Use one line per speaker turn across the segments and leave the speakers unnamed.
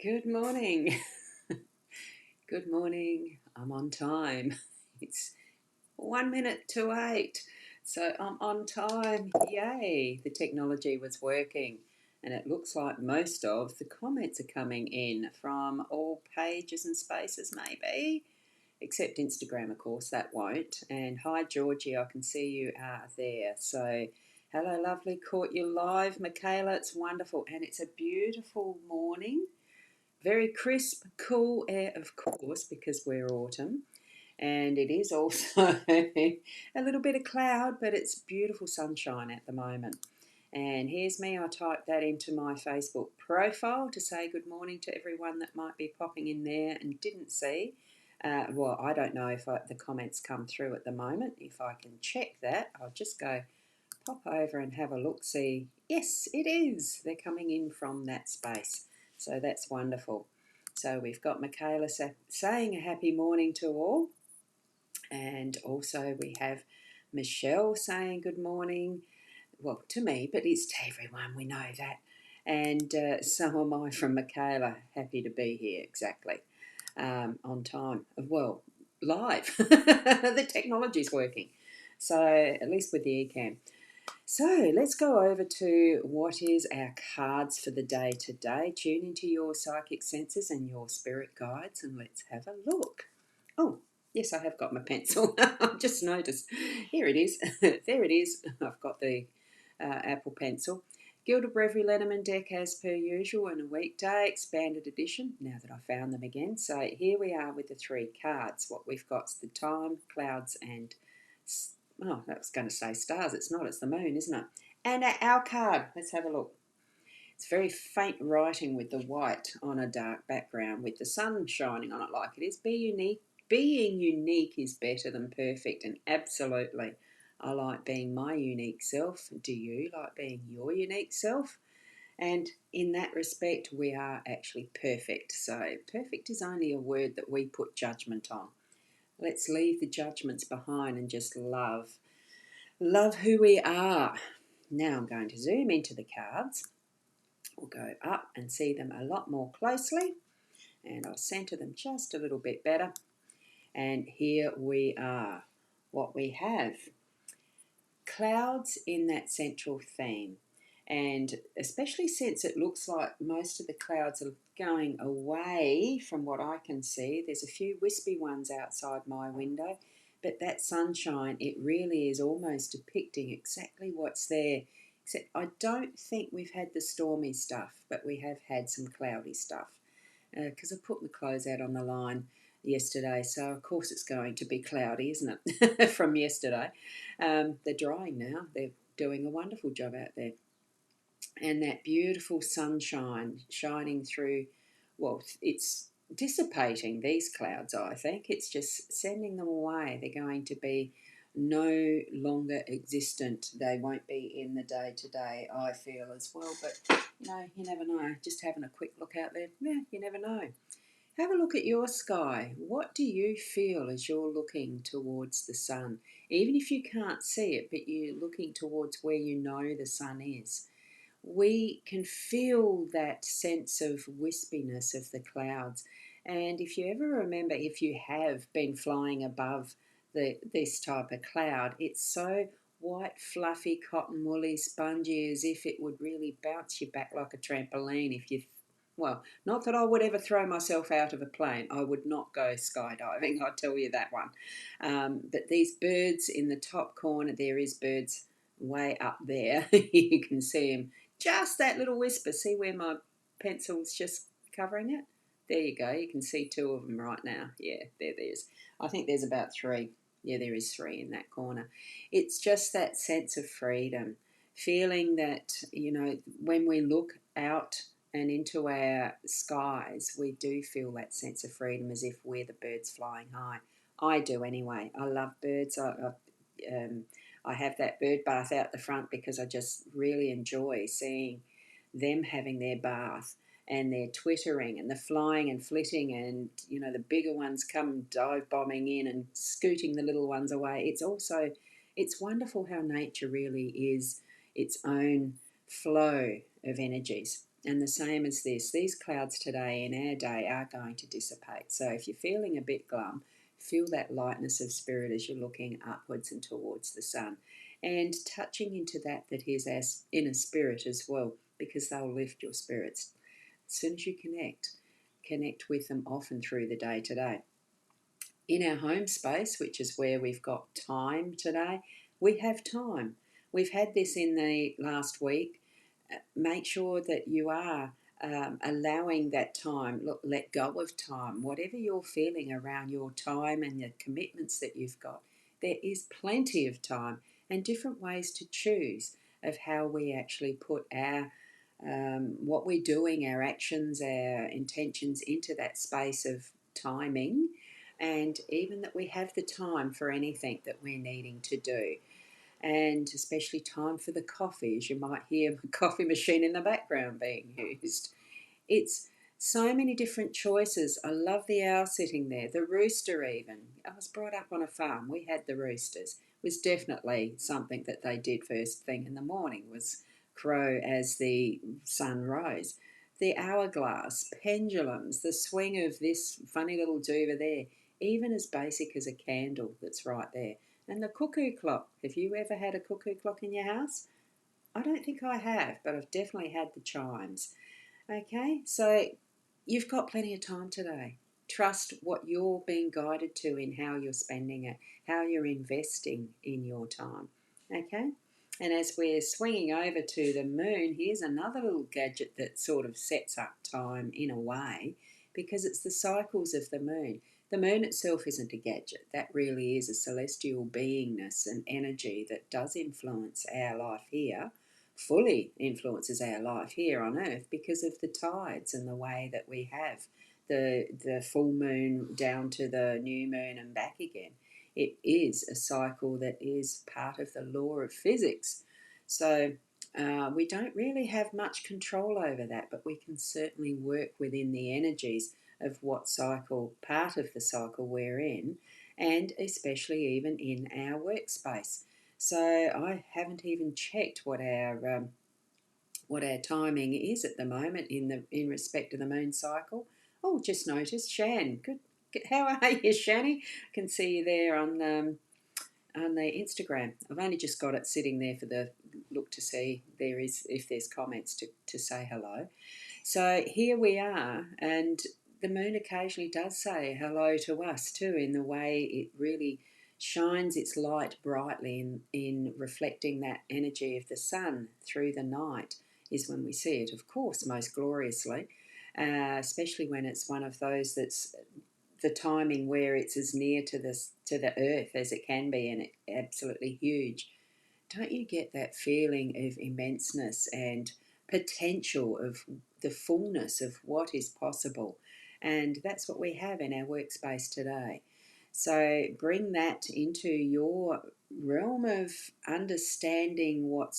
Good morning. Good morning. I'm on time. It's 1 minute to 8. So I'm on time. Yay. The technology was working. And it looks like most of the comments are coming in from all pages and spaces, maybe. Except Instagram, of course, that won't. And hi, Georgie, I can see you are there. So hello, lovely. Caught you live, Michaela. It's wonderful. And it's a beautiful morning. Very crisp, cool air, of course, because we're autumn. And it is also a little bit of cloud, but it's beautiful sunshine at the moment. And here's me, I typed that into my Facebook profile to say good morning to everyone that might be popping in there and didn't see. Well, I don't know if the comments come through at the moment. If I can check that, I'll just go pop over and have a look, see. Yes, it is. They're coming in from that space. So that's wonderful. So we've got Michaela saying a happy morning to all. And also we have Michelle saying good morning. Well, to me, but it's to everyone. We know that. And so am I from Michaela. Happy to be here, exactly. On time. Well, live. The technology's working. So at least with the eCam. So let's go over to what is our cards for the day today. Tune into your psychic senses and your spirit guides and let's have a look. Oh, yes, I have got my pencil. I've just noticed. Here it is. There it is. I've got the Apple Pencil. Gilded Breviary Lenormand deck as per usual on a weekday, expanded edition, now that I found them again. So here we are with the three cards. What we've got is the time, clouds and oh, I was going to say stars. It's not. It's the moon, isn't it? And our card. Let's have a look. It's very faint writing with the white on a dark background with the sun shining on it like it is. Be unique. Being unique is better than perfect, and absolutely, I like being my unique self. Do you like being your unique self? And in that respect, we are actually perfect. So perfect is only a word that we put judgment on. Let's leave the judgments behind and just love. Love who we are. Now I'm going to zoom into the cards. We'll go up and see them a lot more closely. And I'll centre them just a little bit better. And here we are. What we have. Clouds in that central theme. And especially since it looks like most of the clouds are going away from what I can see. There's a few wispy ones outside my window. But that sunshine, it really is almost depicting exactly what's there. Except I don't think we've had the stormy stuff, but we have had some cloudy stuff. Because I put my clothes out on the line yesterday, so of course it's going to be cloudy, isn't it, from yesterday. They're drying now. They're doing a wonderful job out there. And that beautiful sunshine shining through, well, it's dissipating these clouds, I think. It's just sending them away. They're going to be no longer existent. They won't be in the day-to-day, I feel, as well. But, you never know. Just having a quick look out there, yeah, you never know. Have a look at your sky. What do you feel as you're looking towards the sun? Even if you can't see it, but you're looking towards where you know the sun is. We can feel that sense of wispiness of the clouds. And if you ever remember, if you have been flying above this type of cloud, it's so white, fluffy, cotton woolly, spongy, as if it would really bounce you back like a trampoline if you, well, not that I would ever throw myself out of a plane. I would not go skydiving, I'll tell you that one. But these birds in the top corner, there is birds way up there. You can see them. Just that little whisper. See where my pencil's just covering it? There you go. You can see two of them right now. Yeah, there's. I think there's about three. Yeah, there is three in that corner. It's just that sense of freedom. Feeling that, when we look out and into our skies, we do feel that sense of freedom as if we're the birds flying high. I do anyway. I love birds. I have that bird bath out the front because I just really enjoy seeing them having their bath and their twittering and the flying and flitting and, the bigger ones come dive bombing in and scooting the little ones away. It's wonderful how nature really is its own flow of energies. And the same as this, these clouds today in our day are going to dissipate. So if you're feeling a bit glum, feel that lightness of spirit as you're looking upwards and towards the sun, and touching into that is our inner spirit as well, because they'll lift your spirits. As soon as you connect with them often through the day today. In our home space, which is where we've got time today, we have time. We've had this in the last week. Make sure that you are allowing that time. Look, let go of time. Whatever you're feeling around your time and the commitments that you've got, there is plenty of time and different ways to choose of how we actually put our what we're doing, our actions, our intentions into that space of timing, and even that we have the time for anything that we're needing to do. And especially time for the coffee, as you might hear the coffee machine in the background being used. It's so many different choices. I love the owl sitting there, the rooster even. I was brought up on a farm. We had the roosters. It was definitely something that they did first thing in the morning, was crow as the sun rose. The hourglass, pendulums, the swing of this funny little duva there, even as basic as a candle that's right there. And the cuckoo clock. Have you ever had a cuckoo clock in your house? I don't think I have, but I've definitely had the chimes. Okay, so you've got plenty of time today. Trust what you're being guided to in how you're spending it, how you're investing in your time. Okay, and as we're swinging over to the moon, here's another little gadget that sort of sets up time in a way, because it's the cycles of the moon. The moon itself isn't a gadget, that really is a celestial beingness and energy that does influence our life here, fully influences our life here on earth because of the tides and the way that we have the full moon down to the new moon and back again. It is a cycle that is part of the law of physics. So we don't really have much control over that, but we can certainly work within the energies of what cycle, part of the cycle we're in, and especially even in our workspace. So I haven't even checked what our timing is at the moment in respect to the moon cycle. Oh, just noticed, Shan. Good. How are you, Shani? I can see you there on the Instagram. I've only just got it sitting there for the look to see there is if there's comments to say hello. So here we are, and the moon occasionally does say hello to us too, in the way it really shines its light brightly in reflecting that energy of the sun through the night, is when we see it, of course, most gloriously, especially when it's one of those that's the timing where it's as near to the earth as it can be, and it's absolutely huge. Don't you get that feeling of immenseness and potential of the fullness of what is possible? And that's what we have in our workspace today. So bring that into your realm of understanding what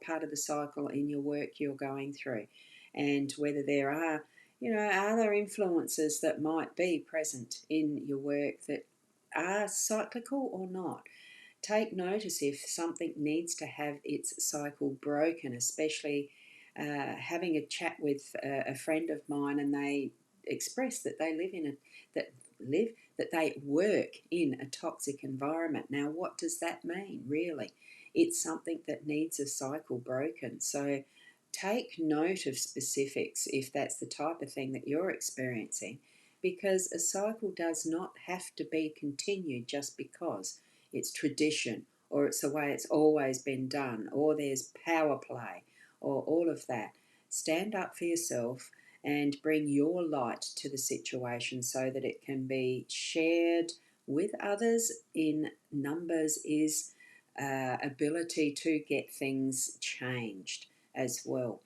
part of the cycle in your work you're going through, and whether there are other influences that might be present in your work that are cyclical or not. Take notice if something needs to have its cycle broken, especially having a chat with a friend of mine, and they express that they that they work in a toxic environment. Now, what does that mean, really? It's something that needs a cycle broken. So take note of specifics if that's the type of thing that you're experiencing, because a cycle does not have to be continued just because it's tradition, or it's the way it's always been done, or there's power play, or all of that. Stand up for yourself and bring your light to the situation so that it can be shared with others in numbers is ability to get things changed as well.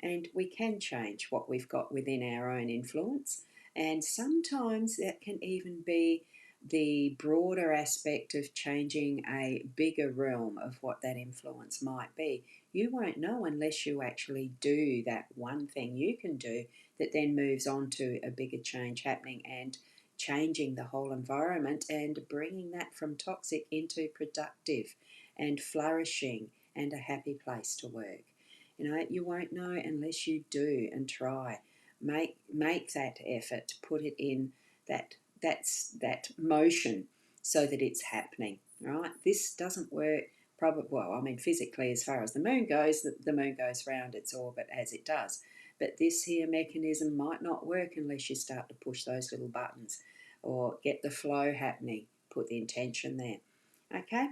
And we can change what we've got within our own influence, and sometimes that can even be the broader aspect of changing a bigger realm of what that influence might be. You won't know unless you actually do that one thing you can do that then moves on to a bigger change happening and changing the whole environment and bringing that from toxic into productive and flourishing and a happy place to work. You know, you won't know unless you do and try. Make that effort, put it in that motion so that it's happening. Right? This doesn't work. Probably, well, I mean, physically, as far as the moon goes, the moon goes round its orbit as it does. But this here mechanism might not work unless you start to push those little buttons or get the flow happening. Put the intention there. Okay?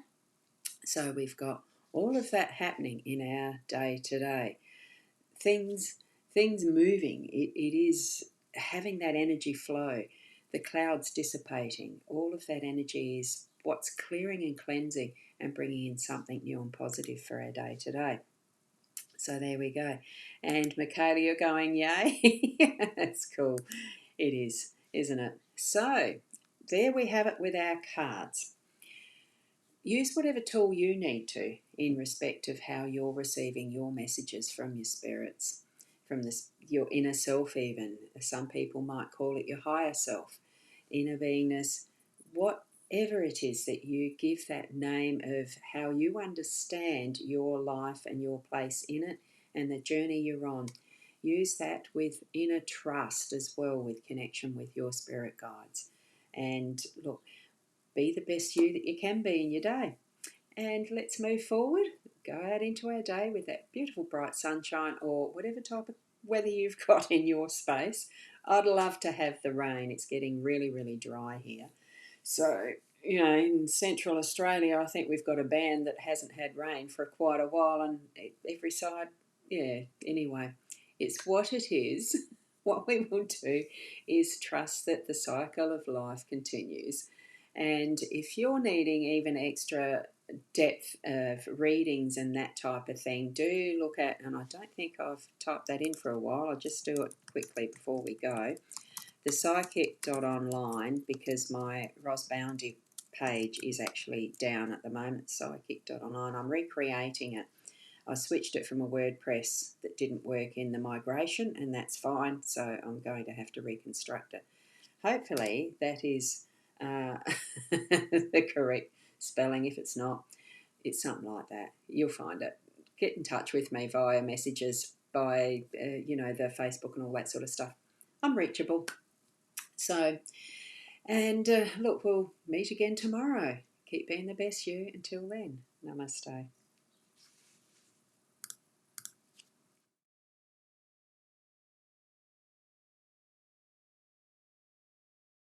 So we've got all of that happening in our day to day. Things moving. It is having that energy flow. The clouds dissipating. All of that energy is what's clearing and cleansing and bringing in something new and positive for our day to day. So there we go. And Michaela, you're going, yay? That's cool. It is, isn't it? So there we have it with our cards. Use whatever tool you need to in respect of how you're receiving your messages from your spirits, from your inner self even. Some people might call it your higher self, inner beingness, whatever it is that you give that name of how you understand your life and your place in it and the journey you're on. Use that with inner trust as well, with connection with your spirit guides. And look, be the best you that you can be in your day. And let's move forward. Go out into our day with that beautiful bright sunshine or whatever type of weather you've got in your space. I'd love to have the rain. It's getting really, really dry here. So, you know, in Central Australia, I think we've got a band that hasn't had rain for quite a while, and every side, yeah, anyway, it's what it is. What we will do is trust that the cycle of life continues. And if you're needing even extra depth of readings and that type of thing, do look at, and I don't think I've typed that in for a while, I'll just do it quickly before we go, the psychic.online, because my Ros Boundy page is actually down at the moment, psychic.online. I'm recreating it. I switched it from a WordPress that didn't work in the migration, and that's fine, so I'm going to have to reconstruct it. Hopefully that is the correct spelling. If it's not, it's something like that. You'll find it. Get in touch with me via messages, by the Facebook and all that sort of stuff. I'm reachable. So, and look, we'll meet again tomorrow. Keep being the best you. Until then, namaste.